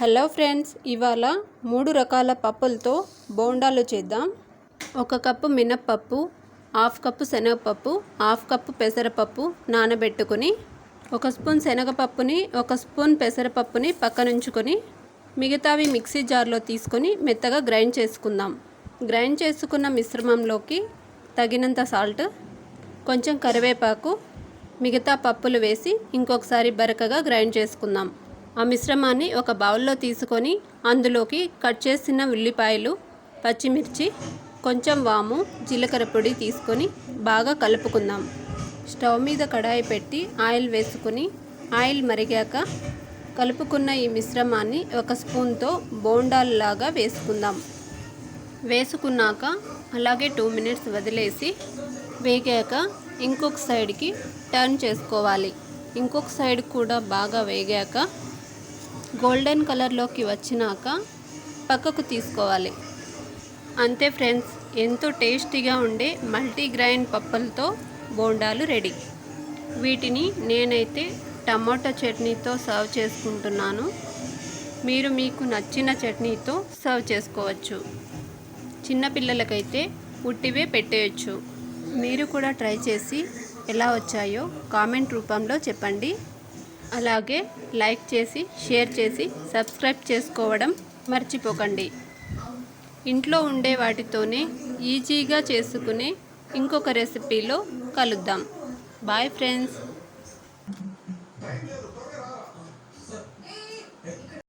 Hello friends, ఇవాళ 3 రకాల పప్పులతో బోండాలు చేద్దాం. 1 కప్పు మినప్పప్పు, హాఫ్ కప్పు శనగపప్పు, హాఫ్ కప్పు పెసరపప్పు నానబెట్టుకుని 1 స్పూన్ శనగపప్పుని 1 స్పూన్ పెసరపప్పుని పక్కనుంచుకొని మిగతావి మిక్సీ జార్లో తీసుకొని మెత్తగా గ్రైండ్ చేసుకుందాం. గ్రైండ్ చేసుకున్న మిశ్రమంలోకి తగినంత సాల్ట్, కొంచెం కరివేపాకు, మిగతా పప్పులు వేసి ఇంకొకసారి బరకగా గ్రైండ్ చేసుకుందాం. ఆ మిశ్రమాన్ని ఒక బౌల్లో తీసుకొని అందులోకి కట్ చేసిన ఉల్లిపాయలు, పచ్చిమిర్చి, కొంచెం వాము, జీలకర్ర పొడి తీసుకొని బాగా కలుపుకుందాం. స్టవ్ మీద కడాయి పెట్టి ఆయిల్ వేసుకొని ఆయిల్ మరిగాక కలుపుకున్న ఈ మిశ్రమాన్ని 1 స్పూన్తో బోండాల్లాగా వేసుకుందాం. వేసుకున్నాక అలాగే 2 మినిట్స్ వదిలేసి వేగాక ఇంకొక సైడ్కి టర్న్ చేసుకోవాలి. ఇంకొక సైడ్ కూడా బాగా వేగాక గోల్డెన్ కలర్లోకి వచ్చినాక పక్కకు తీసుకోవాలి. అంతే ఫ్రెండ్స్, ఎంతో టేస్టీగా ఉండే మల్టీగ్రెయిన్ పప్పులతో బోండాలు రెడీ. వీటిని నేనైతే టమాటో చట్నీతో సర్వ్ చేసుకుంటున్నాను. మీరు మీకు నచ్చిన చట్నీతో సర్వ్ చేసుకోవచ్చు. చిన్నపిల్లలకైతే ఉట్టివే పెట్టేయచ్చు. మీరు కూడా ట్రై చేసి ఎలా వచ్చాయో కామెంట్ రూపంలో చెప్పండి. అలాగే లైక్ చేసి, షేర్ చేసి, సబ్స్క్రైబ్ చేసుకోవడం మర్చిపోకండి. ఇంట్లో ఉండే వాటితోనే ఈజీగా చేసుకునే ఇంకొక రెసిపీలో కలుద్దాం. Bye friends.